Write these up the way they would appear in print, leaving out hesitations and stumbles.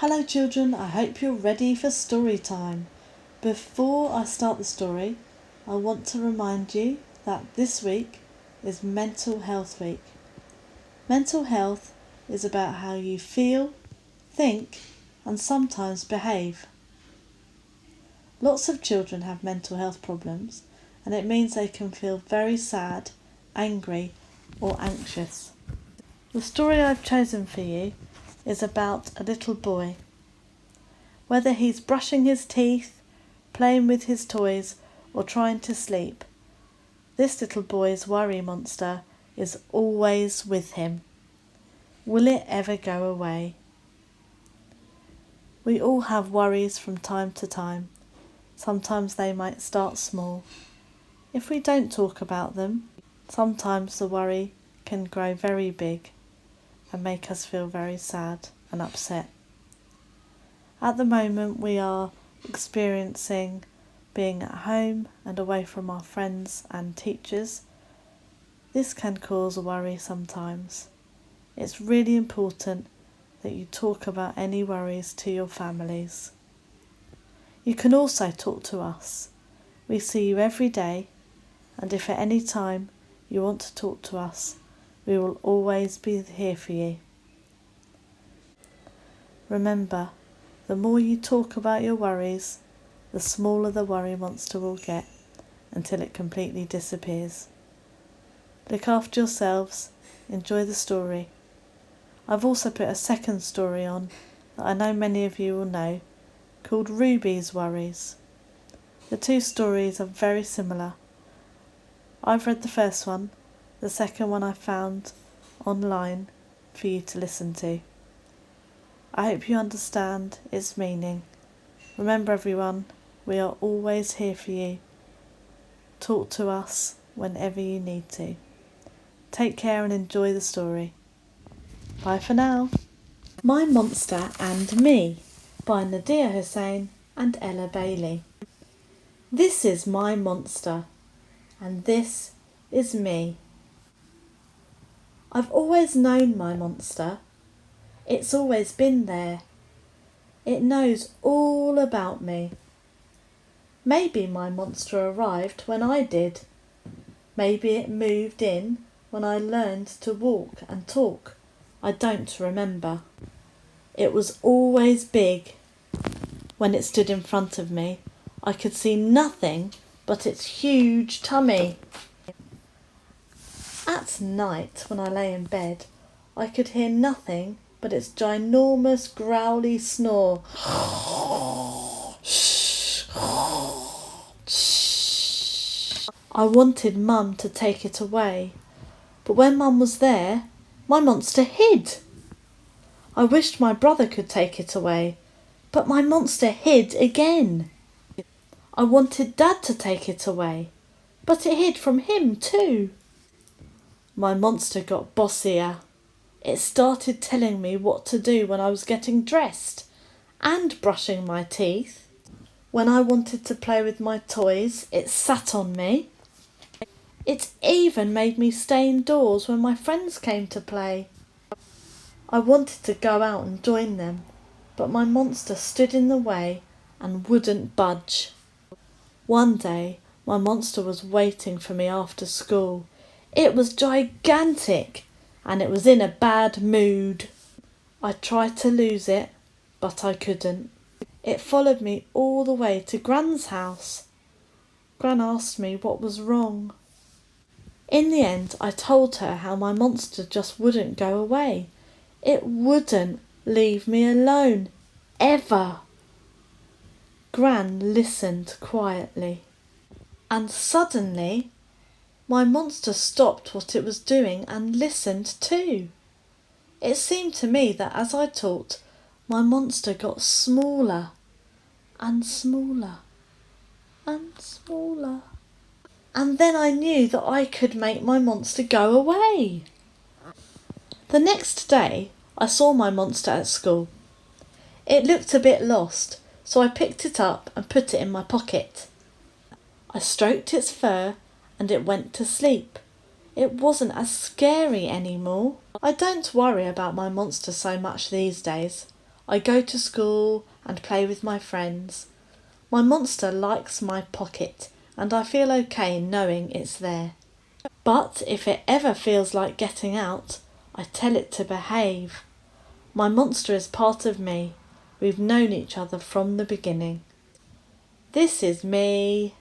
Hello children, I hope you're ready for story time. Before I start the story, I want to remind you that this week is Mental Health Week. Mental health is about how you feel, think and sometimes behave. Lots of children have mental health problems and it means they can feel very sad, angry or anxious. The story I've chosen for you is about a little boy. Whether he's brushing his teeth, playing with his toys or trying to sleep, this little boy's worry monster is always with him. Will it ever go away? We all have worries from time to time. Sometimes they might start small. If we don't talk about them, sometimes the worry can grow very big and make us feel very sad and upset. At the moment we are experiencing being at home and away from our friends and teachers. This can cause a worry sometimes. It's really important that you talk about any worries to your families. You can also talk to us. We see you every day, and if at any time you want to talk to us, we will always be here for you. Remember, the more you talk about your worries, the smaller the worry monster will get until it completely disappears. Look after yourselves, enjoy the story. I've also put a second story on that I know many of you will know, called Ruby's Worries. The two stories are very similar. I've read the first one, the second one I found online for you to listen to. I hope you understand its meaning. Remember everyone, we are always here for you. Talk to us whenever you need to. Take care and enjoy the story. Bye for now. My Monster and Me by Nadia Hussain and Ella Bailey. This is my monster and this is me. I've always known my monster. It's always been there. It knows all about me. Maybe my monster arrived when I did. Maybe it moved in when I learned to walk and talk. I don't remember. It was always big. When it stood in front of me, I could see nothing but its huge tummy. At night, when I lay in bed, I could hear nothing but its ginormous growly snore. I wanted Mum to take it away, but when Mum was there, my monster hid. I wished my brother could take it away, but my monster hid again. I wanted Dad to take it away, but it hid from him too. My monster got bossier. It started telling me what to do when I was getting dressed and brushing my teeth. When I wanted to play with my toys, it sat on me. It even made me stay indoors when my friends came to play. I wanted to go out and join them, but my monster stood in the way and wouldn't budge. One day, my monster was waiting for me after school. It was gigantic and it was in a bad mood. I tried to lose it, but I couldn't. It followed me all the way to Gran's house. Gran asked me what was wrong. In the end, I told her how my monster just wouldn't go away. It wouldn't leave me alone, ever. Gran listened quietly, and suddenly my monster stopped what it was doing and listened too. It seemed to me that as I talked, my monster got smaller and smaller and smaller. And then I knew that I could make my monster go away. The next day, I saw my monster at school. It looked a bit lost, so I picked it up and put it in my pocket. I stroked its fur and it went to sleep. It wasn't as scary anymore. I don't worry about my monster so much these days. I go to school and play with my friends. My monster likes my pocket, and I feel okay knowing it's there. But if it ever feels like getting out, I tell it to behave. My monster is part of me. We've known each other from the beginning. This is me,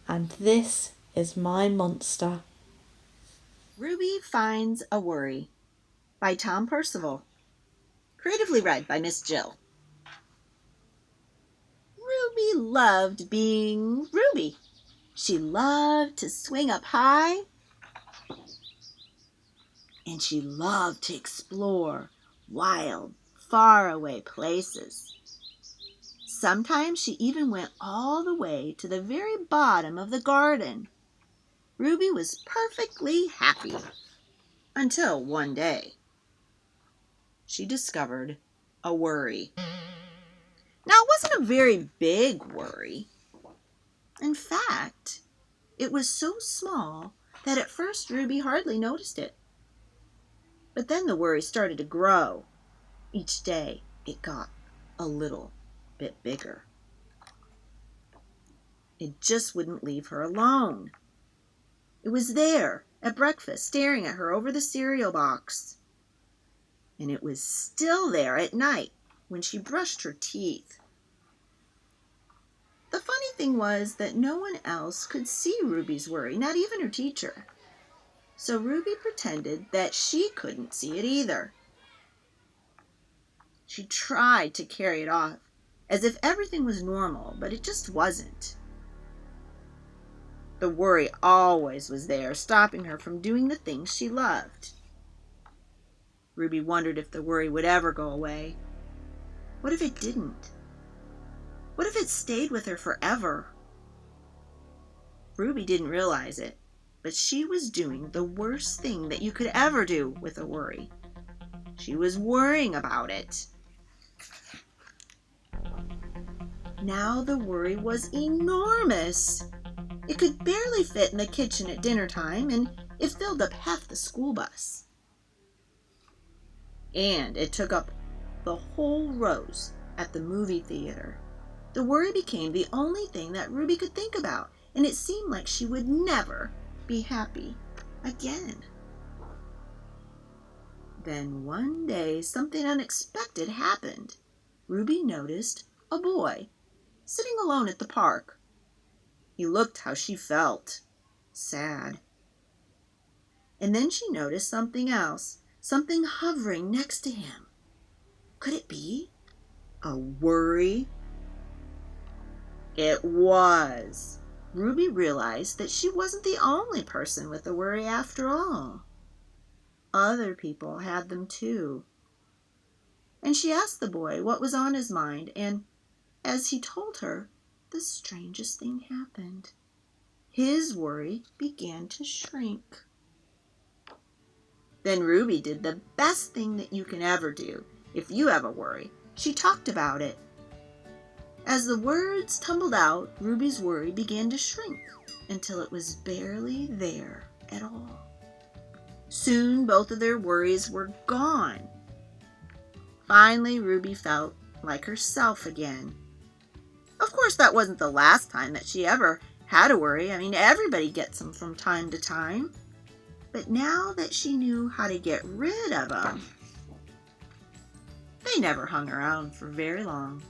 and this is my monster. Ruby Finds a Worry by Tom Percival. Creatively read by Miss Jill. Ruby loved being Ruby. She loved to swing up high, and she loved to explore wild, faraway places. Sometimes she even went all the way to the very bottom of the garden. Ruby was perfectly happy until one day she discovered a worry. Now, it wasn't a very big worry. In fact, it was so small that at first Ruby hardly noticed it. But then the worry started to grow. Each day it got a little bit bigger. It just wouldn't leave her alone. It was there at breakfast, staring at her over the cereal box. And it was still there at night when she brushed her teeth. The funny thing was that no one else could see Ruby's worry, not even her teacher. So Ruby pretended that she couldn't see it either. She tried to carry it off as if everything was normal, but it just wasn't. The worry always was there, stopping her from doing the things she loved. Ruby wondered if the worry would ever go away. What if it didn't? What if it stayed with her forever? Ruby didn't realize it, but she was doing the worst thing that you could ever do with a worry. She was worrying about it. Now the worry was enormous. It could barely fit in the kitchen at dinner time, and it filled up half the school bus. And it took up the whole rows at the movie theater. The worry became the only thing that Ruby could think about, and it seemed like she would never be happy again. Then one day something unexpected happened. Ruby noticed a boy sitting alone at the park. He looked how she felt, sad. And then she noticed something else, something hovering next to him. Could it be a worry? It was. Ruby realized that she wasn't the only person with a worry after all. Other people had them too. And she asked the boy what was on his mind, and as he told her, the strangest thing happened. His worry began to shrink. Then Ruby did the best thing that you can ever do if you have a worry. She talked about it. As the words tumbled out, Ruby's worry began to shrink until it was barely there at all. Soon both of their worries were gone. Finally, Ruby felt like herself again. Of course, that wasn't the last time that she ever had a worry. I mean, everybody gets them from time to time. But now that she knew how to get rid of them, they never hung around for very long.